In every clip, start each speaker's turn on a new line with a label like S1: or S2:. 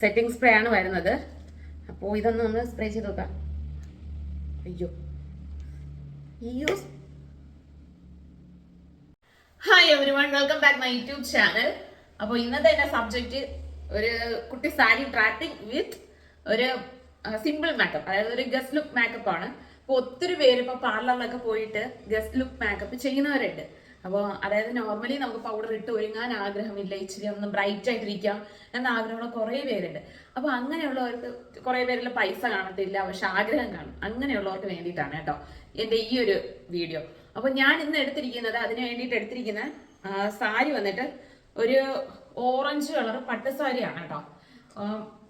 S1: Setting spray ആണ് വരുന്നത്. അപ്പോൾ ഇതൊന്ന് നമ്മൾ സ്പ്രേ ചെയ്ത് നോക്കാം. അയ്യോ അയ്യോ. Hi everyone, welcome back my YouTube channel. അപ്പോൾ ഇന്നത്തെ എൻ്റെ സബ്ജക്റ്റ് ഒരു കുട്ടി സാരി ട്രാപ്പിംഗ് വിത്ത് ഒരു സിമ്പിൾ മേക്കപ്പ്, അതായത് ഒരു ഗസ്റ്റ് ലുക്ക് മേക്കപ്പ് ആണ്. അപ്പോൾ ഒത്തിരി പേര് ഇപ്പോൾ പാർലറിലൊക്കെ പോയിട്ട് ഗസ്റ്റ് ലുക്ക് മേക്കപ്പ് ചെയ്യുന്നവരുണ്ട്. അപ്പോൾ അതായത് നോർമലി നമുക്ക് പൗഡർ ഇട്ട് ഒരുങ്ങാൻ ആഗ്രഹമില്ല, ഇച്ചിരി ഒന്ന് ബ്രൈറ്റ് ആയിട്ടിരിക്കാം എന്ന ആഗ്രഹമുള്ള കുറേ പേരുണ്ട്. അപ്പോൾ അങ്ങനെയുള്ളവർക്ക് കുറേ പേരിൽ പൈസ കാണത്തില്ല, പക്ഷെ ആഗ്രഹം കാണും. അങ്ങനെയുള്ളവർക്ക് വേണ്ടിയിട്ടാണ് കേട്ടോ എൻ്റെ ഈ ഒരു വീഡിയോ. അപ്പോൾ ഞാൻ ഇന്ന് എടുത്തിരിക്കുന്നത്, അതിന് വേണ്ടിയിട്ട് എടുത്തിരിക്കുന്ന സാരി വന്നിട്ട് ഒരു ഓറഞ്ച് കളർ പട്ട് സാരിയാണ് കേട്ടോ.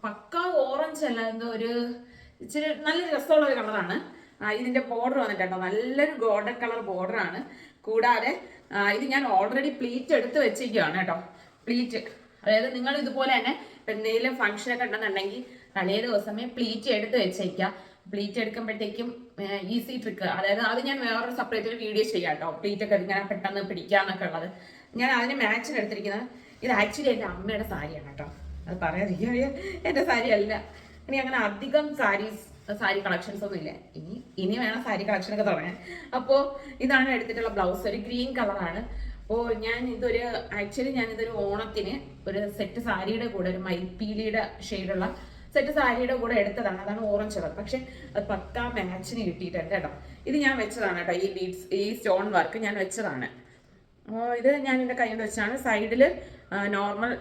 S1: പക്ക ഓറഞ്ച് അല്ല, എന്തോ ഒരു ഇച്ചിരി നല്ല രസമുള്ള ഒരു കളറാണ്. ഇതിന്റെ ബോർഡർ വന്നിട്ട് കേട്ടോ നല്ലൊരു ഗോൾഡൻ കളർ ബോർഡറാണ്. കൂടാതെ ഇത് ഞാൻ ഓൾറെഡി പ്ലീറ്റ് എടുത്ത് വെച്ചിരിക്കുകയാണ് കേട്ടോ. പ്ലീറ്റ് അതായത് നിങ്ങൾ ഇതുപോലെ തന്നെ എന്തെങ്കിലും ഫംഗ്ഷനൊക്കെ ഉണ്ടെന്നുണ്ടെങ്കിൽ തലേ ദിവസമേ പ്ലീറ്റ് എടുത്ത് വെച്ചേക്കാം. പ്ലീറ്റ് എടുക്കുമ്പോഴത്തേക്കും ഈസി ട്രിക്ക്, അതായത് അത് ഞാൻ വേറൊരു സെപ്പറേറ്റ് ഒരു വീഡിയോ ചെയ്യാം കേട്ടോ. പ്ലീറ്റ് ഒക്കെ ഇങ്ങനെ പെട്ടെന്ന് പിടിക്കാന്നൊക്കെ ഉള്ളത്. ഞാൻ അതിന് മാച്ചിന് എടുത്തിരിക്കുന്നത് ഇത് ആക്ച്വലി എൻ്റെ അമ്മയുടെ സാരിയാണ് കേട്ടോ. അത് പറയാതിരിക്കുക, എൻ്റെ സാരി അല്ല. ഇനി അങ്ങനെ അധികം സാരി കളക്ഷൻസ് ഒന്നും ഇല്ല. ഇനി വേണം സാരി കളക്ഷൻ ഒക്കെ തുടങ്ങാൻ. അപ്പോൾ ഇതാണ് എടുത്തിട്ടുള്ള ബ്ലൗസ്, ഒരു ഗ്രീൻ കളറാണ്. അപ്പോൾ ഞാനിതൊരു ഓണത്തിന് ഒരു സെറ്റ് സാരിയുടെ കൂടെ, ഒരു മയിൽപ്പീലിയുടെ ഷെയ്ഡുള്ള സെറ്റ് സാരിയുടെ കൂടെ എടുത്തതാണ്. അതാണ് ഓറഞ്ച് കളർ. പക്ഷെ അത് പക്കാ മാച്ചിന് കിട്ടിയിട്ടുണ്ട് കേട്ടോ. ഇത് ഞാൻ വെച്ചതാണ് കേട്ടോ. ഈ ബീഡ്സ്, ഈ സ്റ്റോൺ വർക്ക് ഞാൻ വെച്ചതാണ്. ഇത് ഞാൻ എൻ്റെ കൈ കൊണ്ട് വെച്ചാണ്. സൈഡിൽ നോർമൽ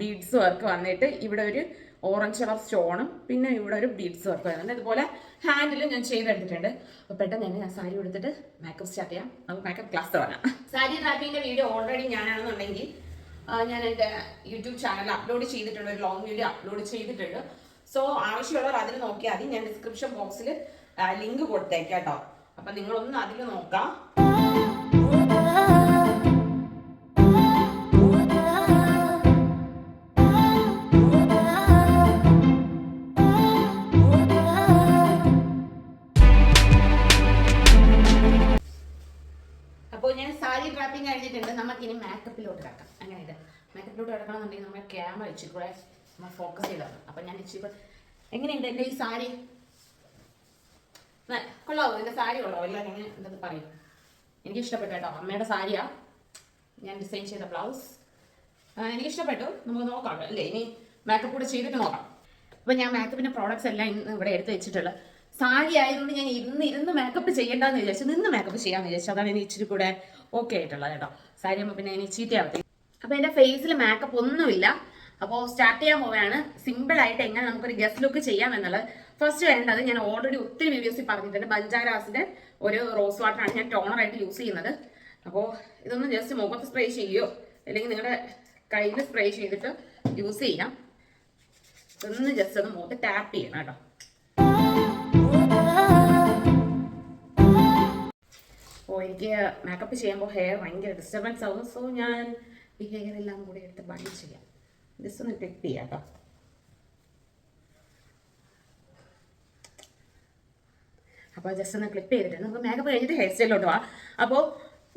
S1: ബീഡ്സ് വർക്ക് വന്നിട്ട് ഇവിടെ ഒരു ഓറഞ്ച് കളർ സ്റ്റോണും പിന്നെ ഇവിടെ ഒരു ബീഡ്സ് വർക്ക് വരുന്നുണ്ട്. ഇതുപോലെ ഹാൻഡിലും ഞാൻ ചെയ്തെടുത്തിട്ടുണ്ട്. അപ്പോൾ പെട്ടെന്ന് തന്നെ ഞാൻ സാരി എടുത്തിട്ട് മേക്കപ്പ് സ്റ്റാർട്ട് ചെയ്യാം. നമുക്ക് മേക്കപ്പ് ക്ലാസ് തുടങ്ങാം. സാരി ട്രാപ്പിങ്ങിൻ്റെ വീഡിയോ ഓൾറെഡി ഞാനാണെന്നുണ്ടെങ്കിൽ ഞാൻ എൻ്റെ യൂട്യൂബ് ചാനലിൽ അപ്ലോഡ് ചെയ്തിട്ടുണ്ട്, ഒരു ലോങ് വീഡിയോ അപ്ലോഡ് ചെയ്തിട്ടുണ്ട്. സോ ആവശ്യമുള്ളവർ അതിൽ നോക്കിയാൽ മതി. ഞാൻ ഡിസ്ക്രിപ്ഷൻ ബോക്സിൽ ലിങ്ക് കൊടുത്തേക്കാം കേട്ടോ. അപ്പം നിങ്ങളൊന്ന് അതിൽ നോക്കാം. അപ്പോൾ ഞാൻ സാരി ട്രാപ്പിംഗ് കഴിഞ്ഞിട്ടുണ്ട്. നമുക്കിനി മേക്കപ്പിലോട്ട് കിടക്കാം. അങ്ങനെ മേക്കപ്പിലോട്ട് കിടക്കണമെന്നുണ്ടെങ്കിൽ നമ്മൾ ക്യാമറ ഇച്ചിരി കൂടെ നമ്മൾ ഫോക്കസ് ചെയ്താണ്. അപ്പം ഞാൻ ഇച്ചിരി കൂടെ എങ്ങനെയുണ്ട് എൻ്റെ ഈ സാരി? കൊള്ളാവോ? എൻ്റെ സാരി കൊള്ളാവോ? എല്ലാം എങ്ങനെ എന്തെന്ന് പറയും. എനിക്കിഷ്ടപ്പെട്ടു കേട്ടോ. അമ്മയുടെ സാരിയാ ഞാൻ ഡിസൈൻ ചെയ്ത ബ്ലൗസ്. എനിക്കിഷ്ടപ്പെട്ടു. നമുക്ക് നോക്കാം അല്ലേ, ഇനി മേക്കപ്പ് കൂടെ ചെയ്തിട്ട് നോക്കാം. അപ്പോൾ ഞാൻ മേക്കപ്പിൻ്റെ പ്രോഡക്റ്റ്സ് എല്ലാം ഇന്ന് ഇവിടെ എടുത്ത് വെച്ചിട്ടുള്ളത്. സാരി ആയതുകൊണ്ട് ഞാൻ ഇരുന്ന് മേക്കപ്പ് ചെയ്യേണ്ടെന്ന് വിചാരിച്ചു, നിന്ന് മേക്കപ്പ് ചെയ്യാമെന്ന് വിചാരിച്ചു. അതാണ് എനിക്ക് ഇച്ചിരി കൂടെ ഓക്കെ ആയിട്ടുള്ളത് കേട്ടോ. സാരി ആകുമ്പോൾ പിന്നെ എനിക്ക് ചീത്തയാവത്തില്ല. അപ്പോൾ എൻ്റെ ഫേസിൽ മേക്കപ്പ് ഒന്നുമില്ല. അപ്പോൾ സ്റ്റാർട്ട് ചെയ്യാൻ പോവുകയാണ്. സിമ്പിളായിട്ട് എങ്ങനെ നമുക്കൊരു ഗസ്റ്റ് ലുക്ക് ചെയ്യാം എന്നുള്ളത്. ഫസ്റ്റ് വേണ്ടത്, ഞാൻ ഓൾറെഡി ഒത്തിരി വീഡിയോസിൽ പറഞ്ഞിട്ടുണ്ട്, ബഞ്ചാരാസിൻ്റെ ഒരു റോസ് വാട്ടറാണ് ഞാൻ ടോണറായിട്ട് യൂസ് ചെയ്യുന്നത്. അപ്പോൾ ഇതൊന്ന് ജസ്റ്റ് മുഖത്ത് സ്പ്രേ ചെയ്യുകയോ അല്ലെങ്കിൽ നിങ്ങളുടെ കയ്യിൽ സ്പ്രേ ചെയ്തിട്ട് യൂസ് ചെയ്യാം. ഒന്ന് ജസ്റ്റ് ഒന്ന് മുഖത്ത് ടാപ്പ് ചെയ്യണം കേട്ടോ. അപ്പോൾ എനിക്ക് മേക്കപ്പ് ചെയ്യുമ്പോൾ ഹെയർ ഭയങ്കര ഡിസ്റ്റർബൻസ് ആവും. സോ ഞാൻ ഈ ഹെയർ എല്ലാം കൂടി എടുത്ത് ബൺ ചെയ്യാം. ജസ്റ്റ് ഒന്ന് ക്ലിപ്പ് ചെയ്യാം കേട്ടോ. അപ്പോൾ ജസ്റ്റ് ഒന്ന് ക്ലിപ്പ് ചെയ്തിട്ട് നമുക്ക് മേക്കപ്പ് കഴിഞ്ഞിട്ട് ഹെയർ സ്റ്റൈലിലോട്ട് പോവാം. അപ്പോൾ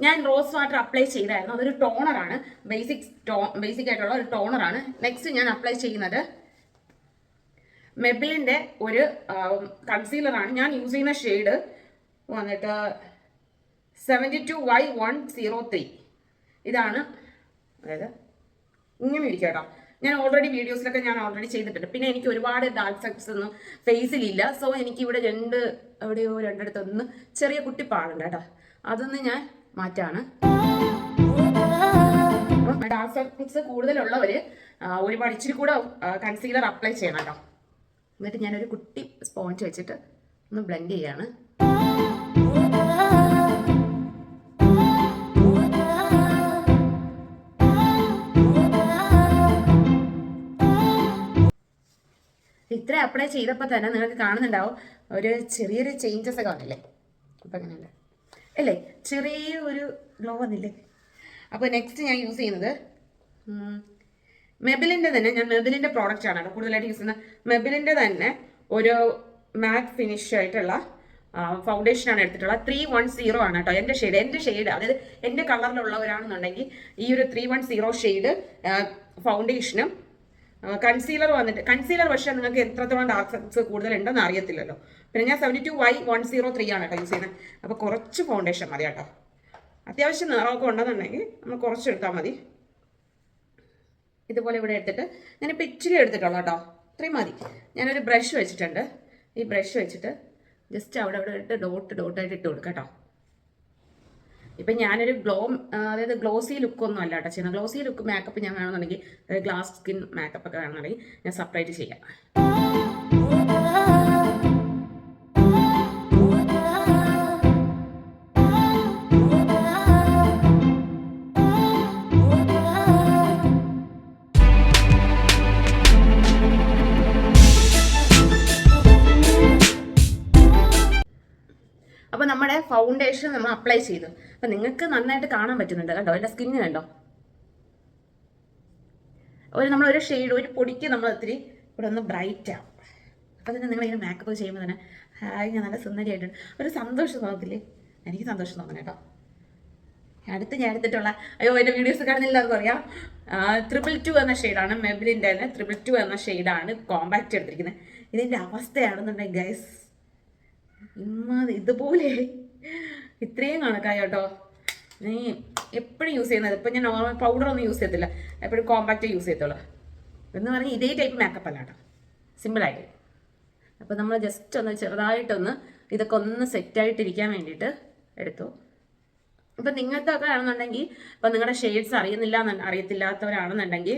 S1: ഞാൻ റോസ് വാട്ടർ അപ്ലൈ ചെയ്തായിരുന്നു. അതൊരു ടോണറാണ്, ബേസിക് ആയിട്ടുള്ള ഒരു ടോണറാണ്. നെക്സ്റ്റ് ഞാൻ അപ്ലൈ ചെയ്യുന്നത് മെബിലിൻ്റെ ഒരു കൺസീലറാണ്. ഞാൻ യൂസ് ചെയ്യുന്ന ഷെയ്ഡ് വന്നിട്ട് 72Y103. ഇതാണ്. അതായത് ഇങ്ങനെ ഇരിക്കും കേട്ടോ. ഞാൻ ഓൾറെഡി വീഡിയോസിലൊക്കെ ഞാൻ ഓൾറെഡി ചെയ്തിട്ടുണ്ട്. പിന്നെ എനിക്ക് ഒരുപാട് ഡാർക്ക് സർക്കിൾസ് ഒന്നും ഫേസിലില്ല. സോ എനിക്ക് ഇവിടെ രണ്ടിടത്തൊന്ന് ചെറിയ കുട്ടിപ്പാടുണ്ട് കേട്ടോ. അതൊന്ന് ഞാൻ മാറ്റാണ്. ഡാർക്ക് സർക്കിൾസ് കൂടുതലുള്ളവർ ഒരുപാട് ഇച്ചിരി കൂടെ കൺസീലർ അപ്ലൈ ചെയ്യണം കേട്ടോ. എന്നിട്ട് ഞാനൊരു കുട്ടി സ്പോഞ്ച് വെച്ചിട്ട് ഒന്ന് ബ്ലെൻഡ് ചെയ്യാണ്. ഇത്ര അപ്ലൈ ചെയ്തപ്പോൾ തന്നെ നിങ്ങൾക്ക് കാണുന്നുണ്ടാവും ഒരു ചെറിയൊരു ചേഞ്ചസ് ഒക്കെ വന്നില്ലേ. അപ്പം അങ്ങനെയല്ല അല്ലേ, ചെറിയ ഒരു ഗ്ലോ വന്നില്ലേ. അപ്പോൾ നെക്സ്റ്റ് ഞാൻ യൂസ് ചെയ്യുന്നത് മെബിലിൻ്റെ തന്നെ, ഞാൻ മെബിലിൻ്റെ പ്രോഡക്റ്റ് ആണ് കൂടുതലായിട്ട് യൂസ് ചെയ്യുന്നത്. മെബിലിൻ്റെ തന്നെ ഒരു മാറ്റ് ഫിനിഷ് ആയിട്ടുള്ള ഫൗണ്ടേഷനാണ് എടുത്തിട്ടുള്ളത്. 310 ആണ് കേട്ടോ എൻ്റെ ഷെയ്ഡ്. അതായത് എൻ്റെ കളറിലുള്ളവരാണെന്നുണ്ടെങ്കിൽ ഈ ഒരു 310 ഷെയ്ഡ് ഫൗണ്ടേഷനും കൺസീലർ വന്നിട്ട് കൺസീലർ പക്ഷേ നിങ്ങൾക്ക് എത്രത്തോളം ഡാർക്ക് സർക്കിൾസ് കൂടുതലുണ്ടെന്ന് അറിയത്തില്ലല്ലോ. പിന്നെ ഞാൻ 72Y103 ആണ് കേട്ടോ യൂസ് ചെയ്യുന്നത്. അപ്പോൾ കുറച്ച് ഫൗണ്ടേഷൻ മതി കേട്ടോ. അത്യാവശ്യം നിറമൊക്കെ ഉണ്ടെന്നുണ്ടെങ്കിൽ നമ്മൾ കുറച്ചെടുത്താൽ മതി. ഇതുപോലെ ഇവിടെ എടുത്തിട്ട് ഞാനിപ്പോൾ ഇച്ചിരി എടുത്തിട്ടുള്ളൂ കേട്ടോ, ഇത്രയും മതി. ഞാനൊരു ബ്രഷ് വെച്ചിട്ടുണ്ട്. ഈ ബ്രഷ് വെച്ചിട്ട് ജസ്റ്റ് അവിടെ ഇട്ട് ഡോട്ടായിട്ട് ഇട്ട് കൊടുക്കാം കേട്ടോ. ഇപ്പം ഞാനൊരു അതായത് ഗ്ലോസി ലുക്കൊന്നും അല്ല കേട്ടോ ചെയ്യുന്നത്. ഗ്ലോസി ലുക്ക് മേക്കപ്പ് ഞാൻ വേണമെന്നുണ്ടെങ്കിൽ, അതായത് ഗ്ലാസ് സ്കിൻ മേക്കപ്പ് ഒക്കെ വേണമെന്നുണ്ടെങ്കിൽ ഞാൻ സെപ്പറേറ്റ് ചെയ്യാം. അപ്പോൾ നമ്മുടെ ഫൗണ്ടേഷൻ നമ്മൾ അപ്ലൈ ചെയ്തു. അപ്പം നിങ്ങൾക്ക് നന്നായിട്ട് കാണാൻ പറ്റുന്നുണ്ട് കേട്ടോ, എൻ്റെ സ്കിന്നിനുണ്ടോ നമ്മളൊരു ഷെയ്ഡ്, ഒരു പൊടിക്ക് നമ്മൾ ഒത്തിരി ഇവിടെ ഒന്ന് ബ്രൈറ്റ് ആവും. അപ്പം തന്നെ നിങ്ങളിങ്ങനെ മേക്കപ്പ് ചെയ്യുമ്പോൾ തന്നെ ഞാൻ നല്ല സുന്ദരിയായിട്ടുണ്ട്, ഒരു സന്തോഷം തോന്നത്തില്ലേ? എനിക്ക് സന്തോഷം തോന്നണം കേട്ടോ. ഞാൻ എടുത്തിട്ടുള്ള എൻ്റെ വീഡിയോസ് കാണുന്നില്ല എന്ന് പറയാം. 222 എന്ന ഷെയ്ഡാണ്, മെബിലിൻ്റെ തന്നെ 222 എന്ന ഷെയ്ഡാണ് കോമ്പാക്റ്റ് എടുത്തിരിക്കുന്നത്. ഇതിൻ്റെ അവസ്ഥയാണെന്നുണ്ടെങ്കിൽ ഗൈസ് ഇതുപോലെ ഇത്രയും കണക്കായി കേട്ടോ. നീ എപ്പോഴും യൂസ് ചെയ്യുന്നത്, ഇപ്പം ഞാൻ നോർമൽ പൗഡറൊന്നും യൂസ് ചെയ്യത്തില്ല, എപ്പോഴും കോമ്പാക്റ്റ് യൂസ് ചെയ്യത്തുള്ളൂ. എന്ന് പറഞ്ഞാൽ ഇതേ ടൈപ്പ് മേക്കപ്പ് അല്ല കേട്ടോ, സിമ്പിളായിട്ട്. അപ്പോൾ നമ്മൾ ജസ്റ്റ് ഒന്ന് ചെറുതായിട്ടൊന്ന് ഇതൊക്കെ ഒന്ന് സെറ്റായിട്ടിരിക്കാൻ വേണ്ടിയിട്ട് എടുത്തു. ഇപ്പം നിങ്ങൾക്കൊക്കെ ആണെന്നുണ്ടെങ്കിൽ, ഇപ്പം നിങ്ങളുടെ ഷെയ്ഡ്സ് അറിയത്തില്ലാത്തവരാണെന്നുണ്ടെങ്കിൽ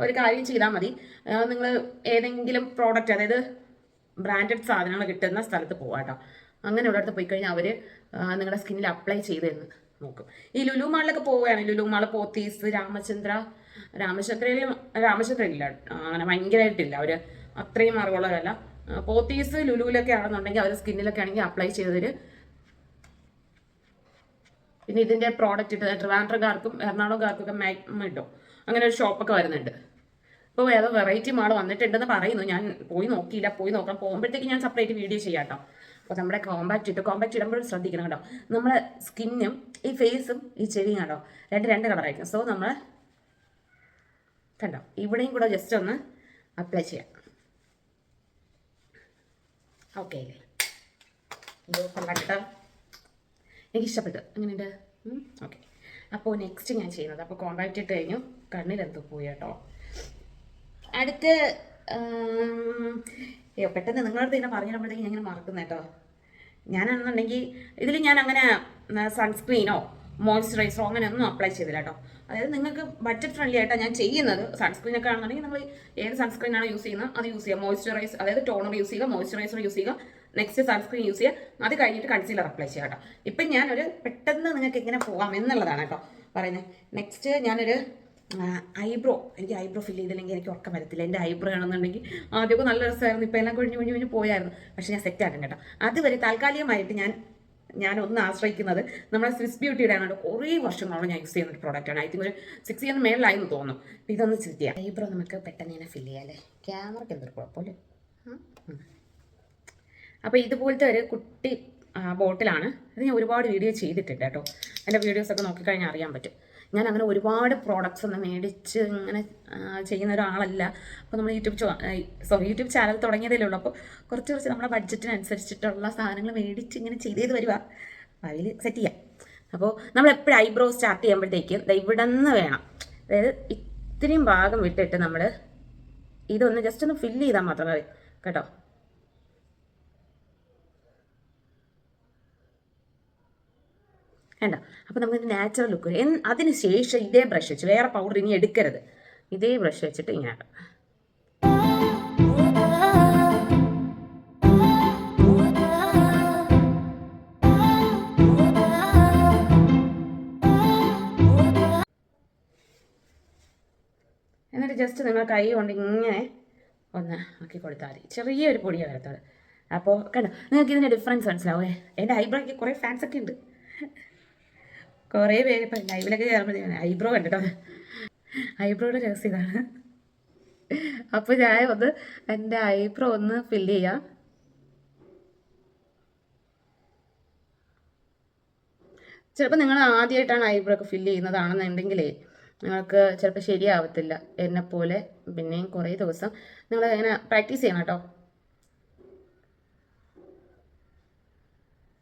S1: ഒരു കാര്യം ചെയ്താൽ മതി. നിങ്ങൾ ഏതെങ്കിലും പ്രോഡക്റ്റ്, അതായത് ബ്രാൻഡഡ് സാധനങ്ങൾ കിട്ടുന്ന സ്ഥലത്ത് പോകാം കേട്ടോ. അങ്ങനെ ഉള്ളിടത്ത് പോയി കഴിഞ്ഞാൽ അവർ നിങ്ങളുടെ സ്കിന്നിൽ അപ്ലൈ ചെയ്ത് തന്ന് നോക്കും. ഈ ലുലു മാളിലൊക്കെ പോവുകയാണെങ്കിൽ, ലുലു മാൾ, പോത്തീസ്, രാമചന്ദ്രയില്ല അങ്ങനെ ഭയങ്കരമായിട്ടില്ല, അവർ അത്രയും അറിവുള്ളവരല്ല. പോത്തീസ്, ലുലുവിലൊക്കെ ആണെന്നുണ്ടെങ്കിൽ അവർ സ്കിന്നിലൊക്കെ ആണെങ്കിൽ അപ്ലൈ ചെയ്തവർ. പിന്നെ ഇതിൻ്റെ പ്രോഡക്റ്റ് ഇട്ട് ട്രിവാൻഡ്രംകാർക്കും എറണാകുളംകാർക്കൊക്കെ കിട്ടും. അങ്ങനെ ഒരു ഷോപ്പൊക്കെ വരുന്നുണ്ട്. ഇപ്പോൾ ഏതോ വെറൈറ്റി മാൾ വന്നിട്ടുണ്ടെന്ന് പറയുന്നു. ഞാൻ പോയി നോക്കിയില്ല, പോയി നോക്കാം. പോകുമ്പോഴത്തേക്ക് ഞാൻ സെപ്പറേറ്റ് വീഡിയോ ചെയ്യാം കേട്ടോ. അപ്പോൾ നമ്മുടെ കോമ്പാക്റ്റ് ഇടുമ്പോഴും ശ്രദ്ധിക്കണം കേട്ടോ. നമ്മുടെ സ്കിന്നും ഈ ഫേസും ഈ ചെവിയും കേട്ടോ രണ്ട് കളറായിരിക്കും. സോ നമ്മൾ കണ്ടോ ഇവിടെയും കൂടെ ജസ്റ്റ് ഒന്ന് അപ്ലൈ ചെയ്യാം. ഓക്കെ അല്ലേ? ഇത് കൊള്ളാട്ടോ, എനിക്കിഷ്ടപ്പെട്ടു. എങ്ങനെയുണ്ട്? ഓക്കെ. അപ്പോൾ നെക്സ്റ്റ് ഞാൻ ചെയ്യുന്നത്, അപ്പോൾ കോമ്പാക്റ്റ് ഇട്ട് കഴിഞ്ഞു, കണ്ണിലെന്തോ പോയി കേട്ടോ. അടുത്ത് പെട്ടെന്ന് നിങ്ങളടുത്ത് ഇങ്ങനെ പറഞ്ഞിടുമ്പോഴത്തേക്ക് ഞാൻ ഇങ്ങനെ മറക്കുന്നു കേട്ടോ. ഞാനാണെന്നുണ്ടെങ്കിൽ ഇതിൽ ഞാൻ അങ്ങനെ സൺസ്ക്രീനോ മോയ്സ്ചറൈസറോ അങ്ങനെ ഒന്നും അപ്ലൈ ചെയ്തില്ല കേട്ടോ. അതായത് നിങ്ങൾക്ക് ബഡ്ജറ്റ് ഫ്രണ്ട്ലി ആയിട്ടാണ് ഞാൻ ചെയ്യുന്നത്. സൺസ്ക്രീനൊക്കെ ആണെന്നുണ്ടെങ്കിൽ നമ്മൾ ഏത് സൺസ്ക്രീനാണ് യൂസ് ചെയ്യുന്നത് അത് യൂസ് ചെയ്യുക. മോയ്സ്ചറൈസർ, അതായത് ടോണർ യൂസ് ചെയ്യുക, മോയ്സ്ചറൈസർ യൂസ് ചെയ്യുക, നെക്സ്റ്റ് സൺസ്ക്രീൻ യൂസ് ചെയ്യുക, അത് കഴിഞ്ഞിട്ട് കൺസീലർ അപ്ലൈ ചെയ്യുക കേട്ടോ. ഇപ്പം ഞാനൊരു പെട്ടെന്ന് നിങ്ങൾക്ക് എങ്ങനെ പോകാം എന്നുള്ളതാണ് കേട്ടോ പറയുന്നത്. നെക്സ്റ്റ് ഞാനൊരു എനിക്ക് ഐബ്രോ ഫില്ല് ചെയ്തില്ലെങ്കിൽ എനിക്ക് ഉറക്കം വരത്തില്ല. എൻ്റെ ഐബ്രോ ആണെന്നുണ്ടെങ്കിൽ ആദ്യമൊക്കെ നല്ല രസമായിരുന്നു, ഇപ്പോൾ എല്ലാം കുഴിഞ്ഞ് പോയായിരുന്നു. പക്ഷേ ഞാൻ സെറ്റ് ആക്കും കേട്ടോ. അതുവരെ താൽക്കാലികമായിട്ട് ഞാൻ ഒന്ന് ആശ്രയിക്കുന്നത് നമ്മുടെ സ്വിസ് ബ്യൂട്ടിയുടെ ആണ്. കുറേ വർഷങ്ങളോളം ഞാൻ യൂസ് ചെയ്യുന്ന ഒരു പ്രോഡക്റ്റാണ്. ഐ തിങ്ക് ഒരു 6 ഇയറിന് മേളിലായെന്ന് തോന്നുന്നു. അപ്പോൾ ഇതൊന്ന് സെറ്റ് ചെയ്യാം. ഐബ്രോ നമുക്ക് പെട്ടെന്ന് തന്നെ ഫില്ല് ചെയ്യാം അല്ലേ? ക്യാമറയ്ക്ക് എന്തൊരു കുഴപ്പമില്ലേ? അപ്പോൾ ഇതുപോലത്തെ ഒരു കുട്ടി ബോട്ടിലാണ്. ഇത് ഞാൻ ഒരുപാട് വീഡിയോ ചെയ്തിട്ടുണ്ട് കേട്ടോ. എൻ്റെ വീഡിയോസൊക്കെ നോക്കിക്കഴിഞ്ഞാൽ അറിയാൻ പറ്റും. ഞാൻ അങ്ങനെ ഒരുപാട് പ്രോഡക്റ്റ്സ് ഒന്നും മേടിച്ച് ഇങ്ങനെ ചെയ്യുന്ന ഒരാളല്ല. അപ്പോൾ നമ്മൾ യൂട്യൂബ് ചാനൽ തുടങ്ങിയതേ ഉള്ളൂ. അപ്പോൾ കുറച്ച് നമ്മുടെ ബഡ്ജറ്റിനനുസരിച്ചിട്ടുള്ള സാധനങ്ങൾ മേടിച്ച് ഇങ്ങനെ ചെയ്ത് വരിക, അതിൽ സെറ്റ് ചെയ്യാം. അപ്പോൾ നമ്മൾ എപ്പോഴും ഐബ്രോ സ്റ്റാർട്ട് ചെയ്യുമ്പോഴത്തേക്കും ഇവിടെ നിന്ന് വേണം, അതായത് ഇത്രയും ഭാഗം വിട്ടിട്ട് നമ്മൾ ഇതൊന്ന് ജസ്റ്റ് ഒന്ന് ഫില്ല് ചെയ്താൽ മാത്രം മതി കേട്ടോ. വേണ്ട. അപ്പോൾ നമുക്കൊരു നാച്ചുറൽ ലുക്ക് വരും. അതിന് ശേഷം ഇതേ ബ്രഷ് വെച്ച്, വേറെ പൗഡർ ഇനി എടുക്കരുത്, ഇതേ ബ്രഷ് വെച്ചിട്ട് ഇങ്ങനെ എന്നിട്ട് ജസ്റ്റ് നിങ്ങൾ കൈ കൊണ്ട് ഇങ്ങനെ ഒന്ന് ആക്കി കൊടുത്താൽ മതി. ചെറിയൊരു പൊടിയാണ് വരത്തത്. അപ്പോൾ കണ്ടോ, നിങ്ങൾക്ക് ഇതിൻ്റെ ഡിഫറൻസ് മനസ്സിലാവേ. എൻ്റെ ഐബ്രോയ്ക്ക് കുറേ ഫാൻസൊക്കെ ഉണ്ട്. കുറേ പേര് ഇപ്പം ലൈവിലൊക്കെ കയറുമ്പോഴത്തേക്കാണ് ഐബ്രോ കണ്ടിട്ടോ. ഐബ്രോയുടെ രഹസ്യം ഇതാണ്. അപ്പോൾ ഞാൻ ഒന്ന് എൻ്റെ ഐബ്രോ ഒന്ന് ഫില്ല് ചെയ്യാം. ചിലപ്പോൾ നിങ്ങൾ ആദ്യമായിട്ടാണ് ഐബ്രോ ഒക്കെ ഫില്ല് ചെയ്യുന്നതാണെന്നുണ്ടെങ്കിലേ നിങ്ങൾക്ക് ചിലപ്പോൾ ശരിയാവത്തില്ല എന്നെപ്പോലെ. പിന്നെയും കുറേ ദിവസം നിങ്ങൾ ഇങ്ങനെ പ്രാക്ടീസ് ചെയ്യണം കേട്ടോ.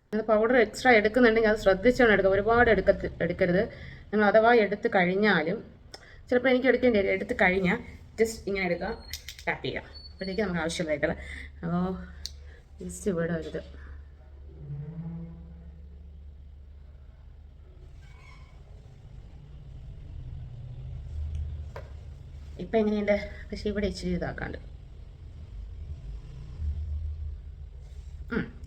S1: നിങ്ങൾ പൗഡർ എക്സ്ട്രാ എടുക്കുന്നുണ്ടെങ്കിൽ അത് ശ്രദ്ധിച്ചാണ് എടുക്കുക. ഒരുപാട് എടുക്കരുത്. നിങ്ങൾ അഥവാ എടുത്ത് കഴിഞ്ഞാലും ചിലപ്പോൾ എനിക്ക് എടുക്കേണ്ടി വരും. എടുത്ത് കഴിഞ്ഞാൽ ജസ്റ്റ് ഇങ്ങനെ എടുക്കുക, ടാപ്പ് ചെയ്യുക. അപ്പോഴത്തേക്ക് നമുക്ക് ആവശ്യമുള്ളതായിട്ടുള്ള. അപ്പോൾ ജസ്റ്റ് ഇവിടെ വരുത്. ഇപ്പം എങ്ങനെയുണ്ട്? പക്ഷേ ഇവിടെ ഇച്ചിരി ഇതാക്കാണ്ട്.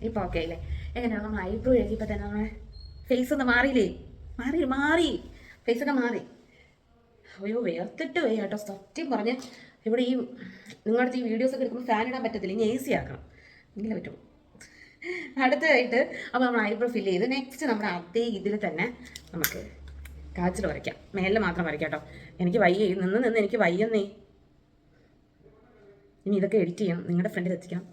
S1: ഇപ്പോൾ ഓക്കെ അല്ലേ? എങ്ങനെയാണ് നമ്മൾ ഐബ്രോ എഴുതിയപ്പോൾ തന്നെ നമ്മളെ ഫേസ് ഒന്ന് മാറിയില്ലേ? മാറി ഫേസൊക്കെ മാറി. അയ്യോ വേർത്തിട്ട് വയ്യ കേട്ടോ സത്യം പറഞ്ഞ്. ഇവിടെ ഈ നിങ്ങളുടെ ഈ വീഡിയോസൊക്കെ എടുക്കുമ്പോൾ ഫാൻ ഇടാൻ പറ്റത്തില്ല. ഇനി AC ആക്കണം, എങ്കിലും പറ്റും. അടുത്തതായിട്ട് അപ്പോൾ നമ്മൾ ഐബ്രോ ഫില്ല് ചെയ്ത് നെക്സ്റ്റ് നമ്മുടെ അതേ ഇതിൽ തന്നെ നമുക്ക് കാച്ചിൽ വരയ്ക്കാം. മേലിൽ മാത്രം വരയ്ക്കാം കേട്ടോ. എനിക്ക് വയ്യ, നിന്ന് എനിക്ക് വയ്യെന്നേ. ഇനി ഇതൊക്കെ എഡിറ്റ് ചെയ്യണം, നിങ്ങളുടെ ഫ്രണ്ടിൽ എത്തിക്കണം.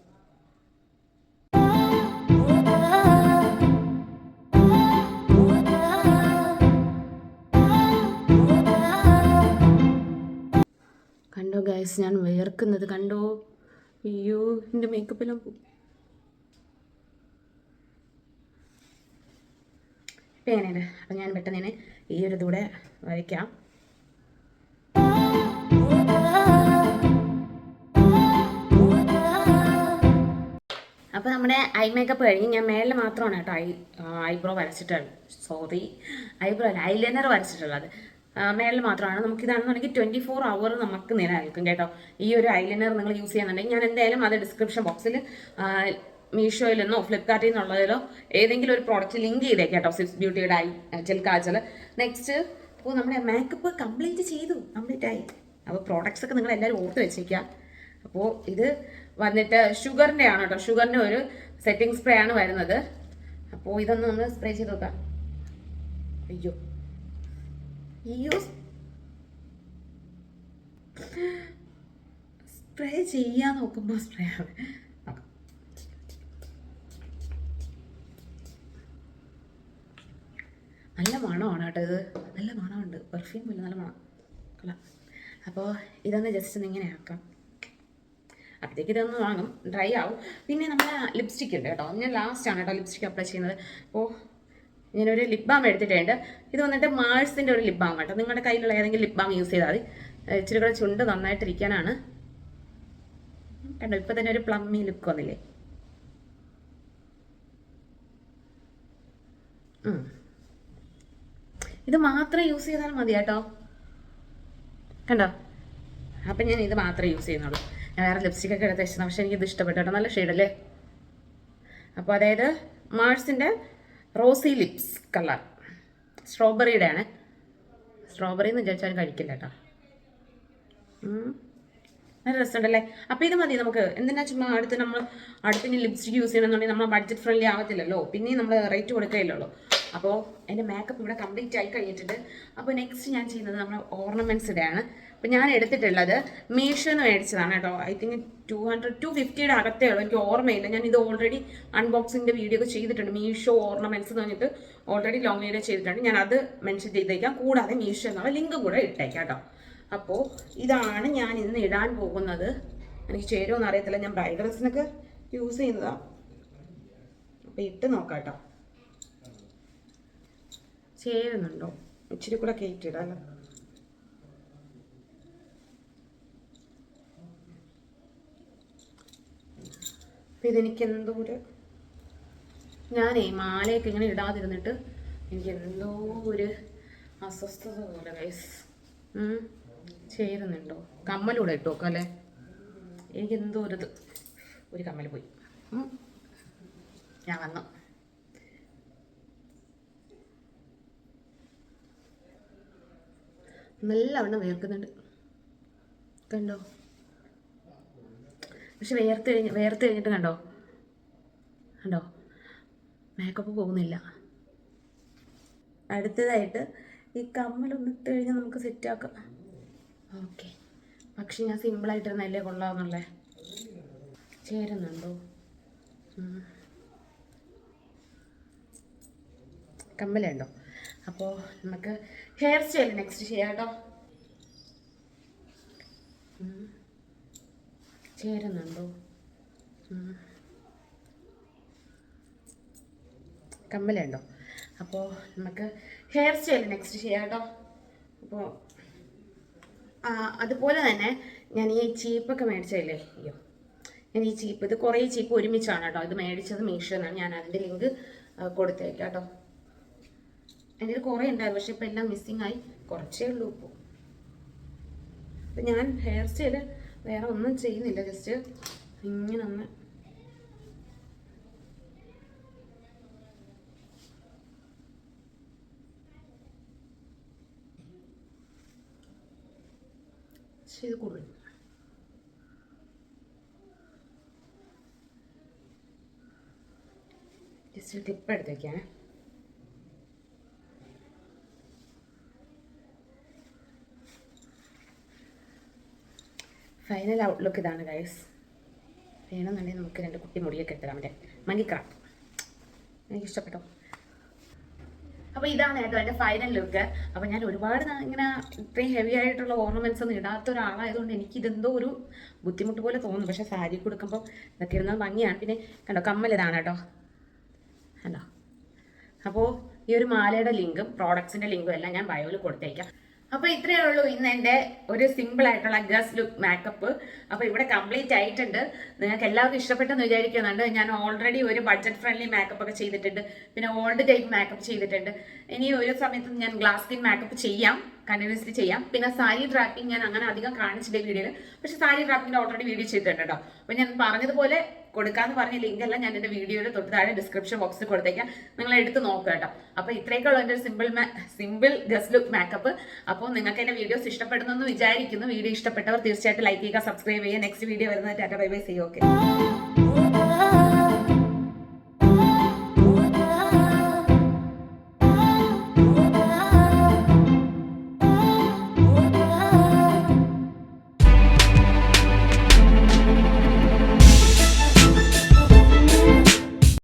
S1: കണ്ടോ ഗൈസ്, ഞാൻ വേർക്കുന്നത് കണ്ടോ? അയ്യോ എൻ്റെ മേക്കപ്പെല്ലാം പോകും. ഇപ്പം എങ്ങനെയുണ്ട്? അപ്പം ഞാൻ പെട്ടെന്ന് തന്നെ ഈ ഒരു ഇതൂടെ വരയ്ക്കാം. അപ്പോൾ നമ്മുടെ ഐ മേക്കപ്പ് കഴിഞ്ഞ് ഞാൻ മേളിൽ മാത്രമാണ് കേട്ടോ ഐബ്രോ വരച്ചിട്ടുള്ളത്. സോറി, ഐബ്രോ അല്ല, ഐലൈനർ വരച്ചിട്ടുള്ളത്. മേളിൽ മാത്രമാണ്. നമുക്കിതാണെന്നുണ്ടെങ്കിൽ 24 hour നമുക്ക് നിലനിൽക്കും കേട്ടോ. ഈ ഒരു ഐലൈനർ നിങ്ങൾ യൂസ് ചെയ്യുന്നുണ്ടെങ്കിൽ ഞാൻ എന്തായാലും അത് ഡിസ്ക്രിപ്ഷൻ ബോക്സിൽ മീഷോയിൽ നിന്നോ ഫ്ലിപ്കാർട്ടിൽ നിന്നുള്ളതിലോ ഏതെങ്കിലും ഒരു പ്രോഡക്റ്റ് ലിങ്ക് ചെയ്തേക്കാം കേട്ടോ. സിക്സ് ബ്യൂട്ടിയുടെ ജെൽ കാജൽ. നെക്സ്റ്റ് അപ്പോൾ നമ്മുടെ മേക്കപ്പ് കംപ്ലീറ്റ് ആയി. അപ്പോൾ പ്രോഡക്ട്സ് ഒക്കെ നിങ്ങൾ എല്ലാവരും ഓർത്ത് വെച്ചേക്കുക. അപ്പോൾ ഇത് വന്നിട്ട് ഷുഗറിൻ്റെ ആണ് കേട്ടോ. ഷുഗറിൻ്റെ ഒരു സെറ്റിംഗ് സ്പ്രേ ആണ് വരുന്നത്. അപ്പോൾ ഇതൊന്ന് നമ്മൾ സ്പ്രേ ചെയ്ത് നോക്കാം. അയ്യോ സ്പ്രേ ചെയ്യാൻ നോക്കുമ്പോൾ സ്പ്രേ ആണ്. നല്ല മണമാണ് കേട്ടോ ഇത്. നല്ല മണമുണ്ട്, പെർഫ്യൂം ഇല്ല, നല്ല മണം കൊള്ളാം. അപ്പോൾ ഇതൊന്ന് ജസ്റ്റ് ഒന്ന് ഇങ്ങനെ ആക്കാം. അപ്പോഴത്തേക്ക് ഇതൊന്ന് വാങ്ങും, ഡ്രൈ ആവും. പിന്നെ നമ്മുടെ ലിപ്സ്റ്റിക് ഉണ്ട് കേട്ടോ. ഞാൻ ലാസ്റ്റാണ് കേട്ടോ ലിപ്സ്റ്റിക് അപ്ലൈ ചെയ്യുന്നത്. അപ്പോൾ ഞാനൊരു ലിപ് ബാം എടുത്തിട്ടുണ്ട്. ഇത് വന്നിട്ട് മാഴ്സിൻ്റെ ഒരു ലിപ് ബാം കേട്ടോ. നിങ്ങളുടെ കയ്യിലുള്ള ഏതെങ്കിലും ലിപ് ബാം യൂസ് ചെയ്താൽ മതി. ഇച്ചിരി കൂടെ ചുണ്ട് നന്നായിട്ടിരിക്കാനാണ്. കണ്ടോ ഇപ്പം തന്നെ ഒരു പ്ലമ്മി ലുക്ക് വന്നില്ലേ? ഇത് മാത്രം യൂസ് ചെയ്താൽ മതി കേട്ടോ. കണ്ടോ? അപ്പം ഞാൻ ഇത് മാത്രമേ യൂസ് ചെയ്യുന്നുള്ളൂ. ഞാൻ വേറെ ലിപ്സ്റ്റിക്കൊക്കെ എടുത്ത് വെച്ചത്, പക്ഷേ എനിക്കിത് ഇഷ്ടപ്പെട്ടു കേട്ടോ. നല്ല ഷെയ്ഡല്ലേ? അപ്പോൾ അതായത് മാഴ്സിൻ്റെ റോസി ലിപ്സ് കളർ, സ്ട്രോബെറിയുടെ ആണ്. സ്ട്രോബെറി എന്ന് വിചാരിച്ചാലും കഴിക്കില്ല കേട്ടോ. നല്ല രസമുണ്ടല്ലേ? അപ്പോൾ ഇത് മതി നമുക്ക്. എന്തിനാ ചുമ്മാ അടുത്തിന് ലിപ്സ്റ്റിക് യൂസ് ചെയ്യണമെന്നുണ്ടെങ്കിൽ നമ്മൾ ബഡ്ജറ്റ് ഫ്രണ്ട്ലി ആവത്തില്ലല്ലോ. പിന്നെ നമ്മൾ റേറ്റ് കൊടുക്കുകയില്ലല്ലോ. അപ്പോൾ എൻ്റെ മേക്കപ്പ് ഇവിടെ കംപ്ലീറ്റ് ആയി കഴിഞ്ഞിട്ടുണ്ട്. അപ്പോൾ നെക്സ്റ്റ് ഞാൻ ചെയ്യുന്നത് നമ്മൾ ഓർണമെൻറ്റ്സിൻ്റെ ആണ്. അപ്പോൾ ഞാൻ എടുത്തിട്ടുള്ളത് മീഷോന്ന് മേടിച്ചതാണ് കേട്ടോ. ഐ തിങ്ക് 250 അകത്തേ ഉള്ളൂ, എനിക്ക് ഓർമ്മയില്ല. ഞാൻ ഇത് ഓൾറെഡി അൺബോക്സിങ്ങിൻ്റെ വീഡിയോ ഒക്കെ ചെയ്തിട്ടുണ്ട്. മീഷോ ഓർണമെൻറ്റ്സ് എന്ന് പറഞ്ഞിട്ട് ഓൾറെഡി ലോങ് വീഡിയോ ചെയ്തിട്ടുണ്ട്. ഞാൻ അത് മെൻഷൻ ചെയ്തേക്കാം. കൂടാതെ മീഷോ എന്നുള്ള ലിങ്കും കൂടെ ഇട്ടേക്കാം കേട്ടോ. അപ്പോൾ ഇതാണ് ഞാൻ ഇന്ന് ഇടാൻ പോകുന്നത്. എനിക്ക് ചേരുമെന്ന് അറിയത്തില്ല, ഞാൻ ബ്രൈഡ് ഡ്രസ്സിനൊക്കെ യൂസ് ചെയ്യുന്നതാണ്. അപ്പോൾ ഇട്ട് നോക്കാം കേട്ടോ, ചേരുന്നുണ്ടോ. ഇച്ചിരി കൂടെ കയറ്റിയിടാമല്ലോ. അപ്പം ഇതെനിക്ക് എന്തോ ഞാനേ മാലയൊക്കെ ഇങ്ങനെ ഇടാതിരുന്നിട്ട് എനിക്ക് എന്തോ ഒരു അസ്വസ്ഥത പോലെ ഗൈസ്. ചേരുന്നുണ്ടോ? കമ്മലൂടെ ഇട്ട് നോക്കാം അല്ലേ? എനിക്ക് എന്തോ ഒരു കമ്മൽ പോയി. ഞാൻ വന്നു. നല്ലവണ്ണം വേർക്കുന്നുണ്ട് കണ്ടോ. പക്ഷെ വേർത്ത് കഴിഞ്ഞിട്ട് കണ്ടോ മേക്കപ്പ് പോകുന്നില്ല. അടുത്തതായിട്ട് ഈ കമ്മലൊന്ന് ഇട്ട് കഴിഞ്ഞാൽ നമുക്ക് സെറ്റാക്കാം. ഓക്കെ, പക്ഷെ ഞാൻ സിമ്പിളായിട്ടിരുന്നല്ലേ കൊള്ളാമെന്നുള്ളേ. ചേരുന്നുണ്ടോ? കമ്മലുണ്ടോ? അപ്പോൾ നമുക്ക് ഹെയർ സ്റ്റൈൽ നെക്സ്റ്റ് ചെയ്യാം കേട്ടോ. ചേരുന്നുണ്ടോ? കമ്മലുണ്ടോ? അപ്പോൾ നമുക്ക് ഹെയർ സ്റ്റൈൽ നെക്സ്റ്റ് ചെയ്യാം കേട്ടോ. അപ്പോൾ അതുപോലെ തന്നെ ഞാൻ ഈ ചീപ്പൊക്കെ മേടിച്ചല്ലേ, അയ്യോ ഞാൻ ഈ ചീപ്പ്, ഇത് കുറേ ചീപ്പ് ഒരുമിച്ചാണ് കേട്ടോ. ഇത് മേടിച്ചത് മീഷോന്നാണ്. ഞാൻ അതിൻ്റെ ലിങ്ക് കൊടുത്തേക്കാം കേട്ടോ. എൻ്റെ ഒരു കുറേ ഉണ്ടായിരുന്നു, പക്ഷെ ഇപ്പോൾ എല്ലാം മിസ്സിങ് ആയി, കുറച്ചേ ഉള്ളൂ ഇപ്പോൾ. അപ്പം ഞാൻ ഹെയർ സ്റ്റൈൽ വേറെ ഒന്നും ചെയ്യുന്നില്ല, ജസ്റ്റ് ഇങ്ങനെ ഒന്ന് ചെയ്ത് കൊടുക്കും. ജസ്റ്റ് ക്ലിപ്പ് എടുത്ത് വയ്ക്കാനേ. ഫൈനൽ ഔട്ട്ലുക്ക് ഇതാണ് ഗൈസ്. വേണമെന്നുണ്ടെങ്കിൽ നമുക്ക് 2 കുട്ടി മുടിയൊക്കെ എടുത്തരാം. മറ്റേ മങ്ങിക്രാപ്പ് എനിക്കിഷ്ടപ്പെട്ടോ. അപ്പോൾ ഇതാണ് കേട്ടോ എൻ്റെ ഫൈനൽ ലുക്ക്. അപ്പോൾ ഞാൻ ഒരുപാട് ഇങ്ങനെ ഇത്രയും ഹെവി ആയിട്ടുള്ള ഓർണമെൻറ്റ്സ് ഒന്നും ഇടാത്ത ഒരാളായതുകൊണ്ട് എനിക്കിതെന്തോ ഒരു ബുദ്ധിമുട്ട് പോലെ തോന്നുന്നു. പക്ഷേ സാരി കൊടുക്കുമ്പോൾ ഇതൊക്കെ ഇരുന്നത് ഭംഗിയാണ്. പിന്നെ കണ്ടോ കമ്മൽ ഇതാണ് കേട്ടോ, കണ്ടോ. അപ്പോൾ ഈ ഒരു മാലയുടെ ലിങ്കും പ്രോഡക്ട്സിൻ്റെ ലിങ്കും എല്ലാം ഞാൻ ബയോയിൽ കൊടുത്തേക്കാം. അപ്പോൾ ഇത്രയേ ഉള്ളൂ ഇന്ന് എൻ്റെ ഒരു സിമ്പിൾ ആയിട്ടുള്ള ഗസ്റ്റ് ലുക്ക് മേക്കപ്പ്. അപ്പോൾ ഇവിടെ കംപ്ലീറ്റ് ആയിട്ടുണ്ട്. നിങ്ങൾക്ക് എല്ലാവർക്കും ഇഷ്ടപ്പെട്ടെന്ന് വിചാരിക്കുന്നുണ്ട്. ഞാൻ ഓൾറെഡി ഒരു ബഡ്ജറ്റ് ഫ്രണ്ട്ലി മേക്കപ്പ് ഒക്കെ ചെയ്തിട്ടുണ്ട്, പിന്നെ ഓൾഡ് ടൈപ്പ് മേക്കപ്പ് ചെയ്തിട്ടുണ്ട്. ഇനി ഒരു സമയത്ത് ഞാൻ ഗ്ലാസ് സ്കിൻ മേക്കപ്പ് ചെയ്യാം, കണ്ടിന്യൂസ്ലി ചെയ്യാം. പിന്നെ സാരി ഡ്രാപ്പിംഗ് ഞാൻ അങ്ങനെ അധികം കാണിച്ചില്ല വീഡിയോയിൽ, പക്ഷെ സാരി ഡ്രാപ്പിംഗിൻ്റെ ഓൾറെഡി വീഡിയോ ചെയ്തിട്ടുണ്ട് കേട്ടോ. അപ്പോൾ ഞാൻ പറഞ്ഞതുപോലെ കൊടുക്കാമെന്ന് പറഞ്ഞ ലിങ്ക് എല്ലാം ഞാൻ എൻ്റെ വീഡിയോയുടെ തൊട്ട് താഴെ ഡിസ്ക്രിപ്ഷൻ ബോക്സിൽ കൊടുത്തേക്കാം, നിങ്ങൾ എടുത്ത് നോക്കുക കേട്ടോ. അപ്പോൾ ഇത്രയൊക്കെയുള്ള എൻ്റെ സിമ്പിൾ ഗസ്റ്റ് ലുക്ക് മേക്കപ്പ്. അപ്പോൾ നിങ്ങൾക്ക് എൻ്റെ വീഡിയോസ് ഇഷ്ടപ്പെടുന്നെന്ന് വിചാരിക്കുന്നു. വീഡിയോ ഇഷ്ടപ്പെട്ടവർ തീർച്ചയായിട്ടും ലൈക്ക് ചെയ്യുക, സബ്സ്ക്രൈബ് ചെയ്യുക. നെക്സ്റ്റ് വീഡിയോ വരുന്നത് ടാറ്റ bye bye, see you. Okay.